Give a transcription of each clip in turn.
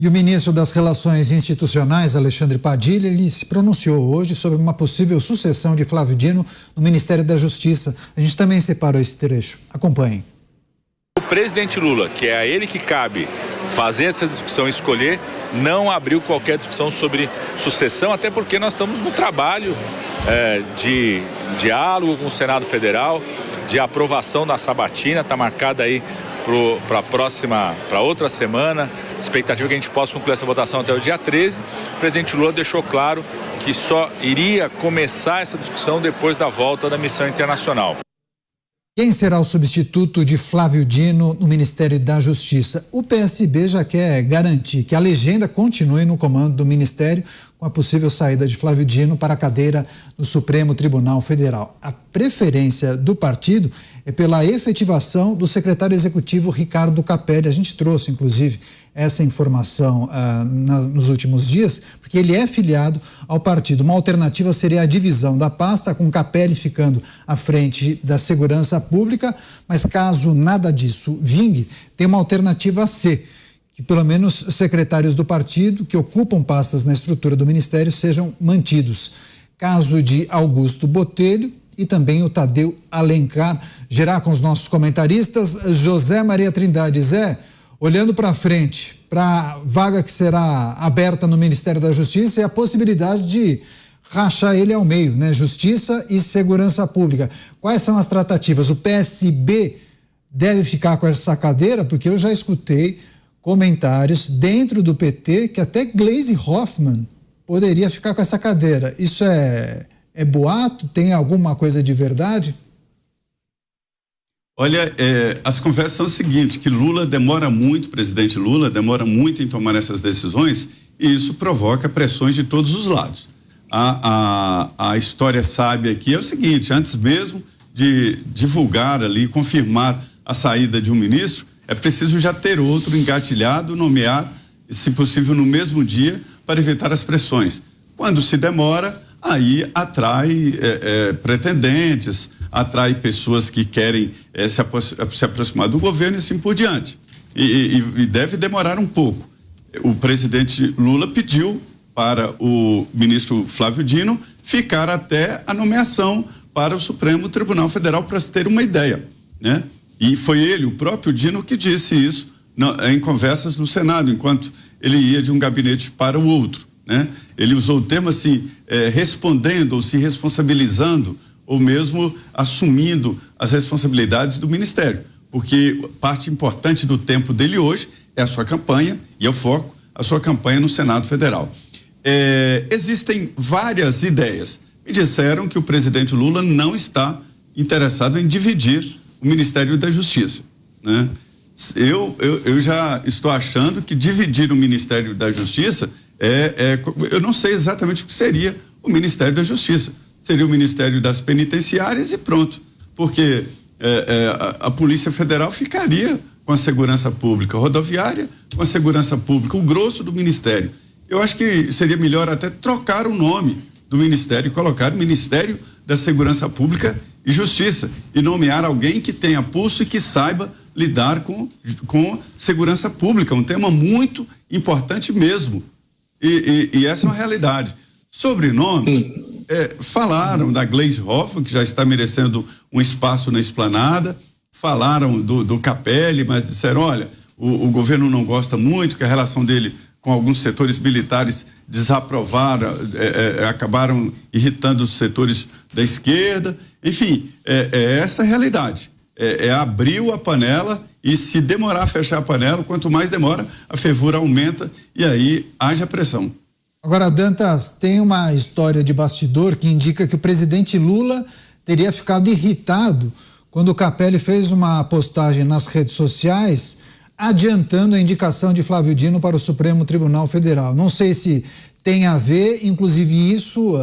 E o ministro das Relações Institucionais, Alexandre Padilha, ele se pronunciou hoje sobre uma possível sucessão de Flávio Dino no Ministério da Justiça. A gente também separou esse trecho. Acompanhem. O presidente Lula, que é a ele que cabe fazer essa discussão e escolher, não abriu qualquer discussão sobre sucessão, até porque nós estamos no trabalho de diálogo com o Senado Federal, de aprovação da sabatina, está marcada aí para outra semana, expectativa que a gente possa concluir essa votação até o dia 13. O presidente Lula deixou claro que só iria começar essa discussão depois da volta da missão internacional. Quem será o substituto de Flávio Dino no Ministério da Justiça? O PSB já quer garantir que a legenda continue no comando do Ministério com a possível saída de Flávio Dino para a cadeira no Supremo Tribunal Federal. A preferência do partido é pela efetivação do secretário executivo Ricardo Capelli. A gente trouxe, inclusive, essa informação nos últimos dias, porque ele é filiado ao partido. Uma alternativa seria a divisão da pasta, com Capelli ficando à frente da segurança pública, mas caso nada disso vingue, tem uma alternativa C, que pelo menos secretários do partido que ocupam pastas na estrutura do ministério sejam mantidos. Caso de Augusto Botelho e também o Tadeu Alencar. Gerar com os nossos comentaristas, José Maria Trindade. Zé, olhando para frente, para a vaga que será aberta no Ministério da Justiça e a possibilidade de rachar ele ao meio, né? Justiça e Segurança Pública. Quais são as tratativas? O PSB deve ficar com essa cadeira? Porque eu já escutei comentários dentro do PT que até Gleisi Hoffmann poderia ficar com essa cadeira. Isso é boato? Tem alguma coisa de verdade? Olha, as conversas são o seguinte, que Lula demora muito, presidente Lula demora muito em tomar essas decisões e isso provoca pressões de todos os lados. A história sábia aqui é o seguinte, antes mesmo de divulgar ali, confirmar a saída de um ministro, é preciso já ter outro engatilhado, nomear, se possível no mesmo dia, para evitar as pressões. Quando se demora, aí atrai pretendentes, atrai pessoas que querem se aproximar do governo e assim por diante. E deve demorar um pouco. O presidente Lula pediu para o ministro Flávio Dino ficar até a nomeação para o Supremo Tribunal Federal, para se ter uma ideia, né? E foi ele, o próprio Dino, que disse isso em conversas no Senado, enquanto ele ia de um gabinete para o outro, né? Ele usou o termo assim, respondendo ou se responsabilizando ou mesmo assumindo as responsabilidades do Ministério, porque parte importante do tempo dele hoje é a sua campanha e eu foco a sua campanha no Senado Federal. Existem várias ideias. Me disseram que o presidente Lula não está interessado em dividir o Ministério da Justiça, né? Eu já estou achando que dividir o Ministério da Justiça eu não sei exatamente o que seria o Ministério da Justiça. Seria o Ministério das Penitenciárias e pronto, porque a Polícia Federal ficaria com a segurança pública, a rodoviária com a segurança pública, o grosso do Ministério. Eu acho que seria melhor até trocar o nome do Ministério e colocar o Ministério da Segurança Pública e Justiça e nomear alguém que tenha pulso e que saiba lidar com segurança pública, um tema muito importante mesmo. E essa é uma realidade. Sobrenomes, falaram da Gleisi Hoffmann, que já está merecendo um espaço na esplanada, falaram do Capelli, mas disseram, olha, o governo não gosta muito, que a relação dele com alguns setores militares desaprovaram, acabaram irritando os setores da esquerda, enfim, essa a realidade. Abriu a panela e se demorar a fechar a panela, quanto mais demora, a fervura aumenta e aí haja pressão. Agora, Dantas, tem uma história de bastidor que indica que o presidente Lula teria ficado irritado quando o Capelli fez uma postagem nas redes sociais adiantando a indicação de Flávio Dino para o Supremo Tribunal Federal. Não sei se tem a ver, inclusive isso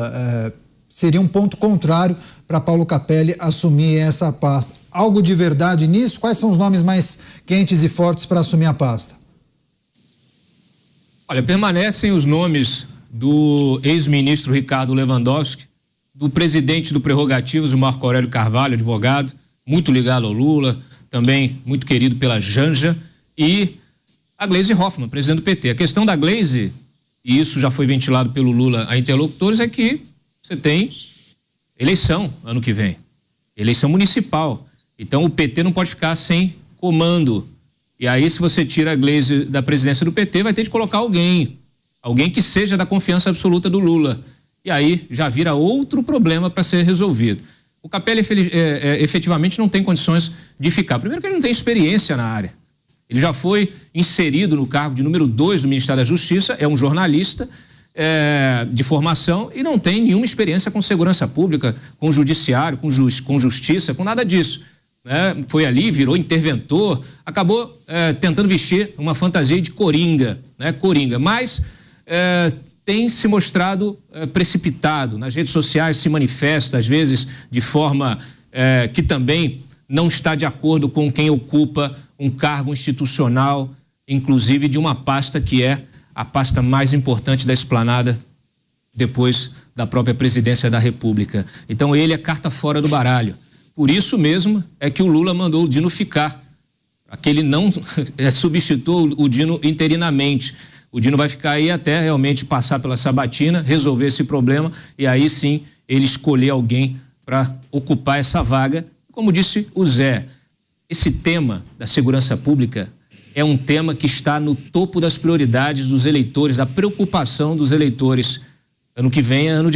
seria um ponto contrário para Paulo Capelli assumir essa pasta. Algo de verdade nisso? Quais são os nomes mais quentes e fortes para assumir a pasta? Olha, permanecem os nomes do ex-ministro Ricardo Lewandowski, do presidente do Prerrogativas, o Marco Aurélio Carvalho, advogado, muito ligado ao Lula, também muito querido pela Janja, e a Gleisi Hoffmann, presidente do PT. A questão da Gleisi, e isso já foi ventilado pelo Lula a interlocutores, é que você tem eleição ano que vem, eleição municipal. Então o PT não pode ficar sem comando. E aí, se você tira a Gleisi da presidência do PT, vai ter de colocar alguém que seja da confiança absoluta do Lula. E aí já vira outro problema para ser resolvido. O Capelli efetivamente não tem condições de ficar. Primeiro que ele não tem experiência na área. Ele já foi inserido no cargo de número 2 do Ministério da Justiça, é um jornalista de formação e não tem nenhuma experiência com segurança pública, com judiciário, com justiça, com nada disso. Foi ali, virou interventor, acabou tentando vestir uma fantasia de coringa, mas tem se mostrado precipitado. Nas redes sociais se manifesta, às vezes, de forma que também não está de acordo com quem ocupa um cargo institucional, inclusive de uma pasta que é a pasta mais importante da esplanada depois da própria presidência da República. Então ele é carta fora do baralho. Por isso mesmo é que o Lula mandou o Dino ficar, que ele não substituiu o Dino interinamente. O Dino vai ficar aí até realmente passar pela sabatina, resolver esse problema e aí sim ele escolher alguém para ocupar essa vaga. Como disse o Zé, esse tema da segurança pública é um tema que está no topo das prioridades dos eleitores, a preocupação dos eleitores. Ano que vem é ano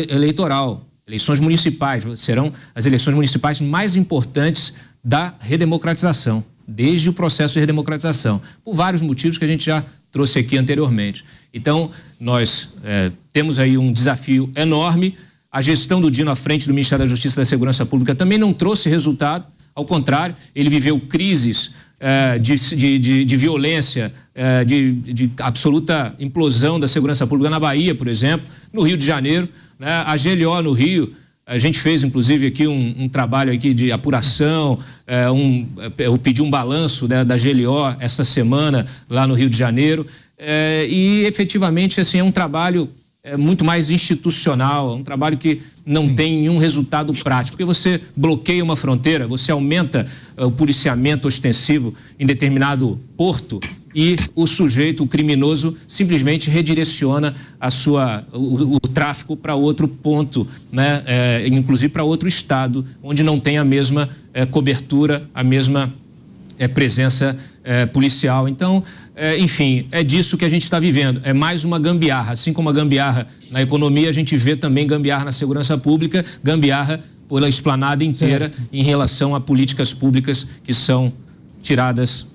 eleitoral, eleições municipais, serão as eleições municipais mais importantes da redemocratização, desde o processo de redemocratização, por vários motivos que a gente já trouxe aqui anteriormente. Então, nós temos aí um desafio enorme. A gestão do Dino à frente do Ministério da Justiça e da Segurança Pública também não trouxe resultado, ao contrário, ele viveu crises de violência, de absoluta implosão da segurança pública na Bahia, por exemplo, no Rio de Janeiro, a GLO no Rio. A gente fez, inclusive, aqui um trabalho aqui de apuração, eu pedi um balanço da GLO essa semana lá no Rio de Janeiro, e efetivamente assim, é um trabalho muito mais institucional, um trabalho que não tem nenhum resultado prático, porque você bloqueia uma fronteira, você aumenta o policiamento ostensivo em determinado porto e o sujeito, o criminoso, simplesmente redireciona o tráfico para outro ponto, inclusive para outro estado, onde não tem a mesma cobertura, a mesma presença policial. Então, enfim, é disso que a gente está vivendo. É mais uma gambiarra. Assim como a gambiarra na economia, a gente vê também gambiarra na segurança pública, gambiarra pela esplanada inteira em relação a políticas públicas que são tiradas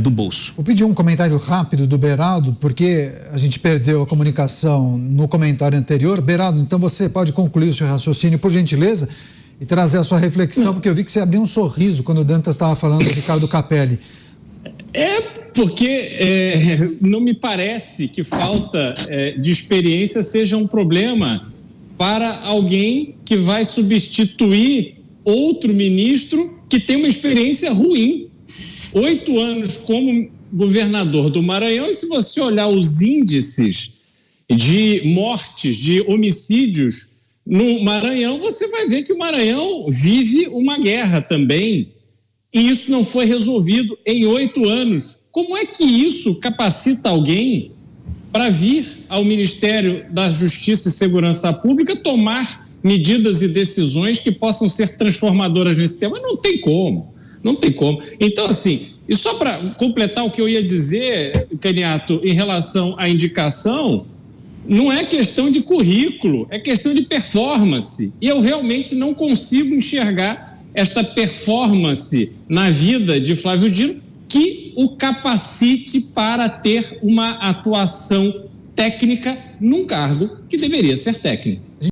do bolso. Vou pedir um comentário rápido do Beraldo, porque a gente perdeu a comunicação no comentário anterior. Beraldo, então você pode concluir o seu raciocínio, por gentileza, e trazer a sua reflexão, porque eu vi que você abriu um sorriso quando o Dantas estava falando do Ricardo Capelli. Porque não me parece que falta de experiência seja um problema para alguém que vai substituir outro ministro que tem uma experiência ruim. 8 anos como governador do Maranhão, e se você olhar os índices de mortes, de homicídios no Maranhão, você vai ver que o Maranhão vive uma guerra também. E isso não foi resolvido em 8 anos. Como é que isso capacita alguém para vir ao Ministério da Justiça e Segurança Pública tomar medidas e decisões que possam ser transformadoras nesse tema? Não tem como, não tem como. Então, assim, e só para completar o que eu ia dizer, Caniato, em relação à indicação, não é questão de currículo, é questão de performance. E eu realmente não consigo enxergar esta performance na vida de Flávio Dino que o capacite para ter uma atuação técnica num cargo que deveria ser técnico.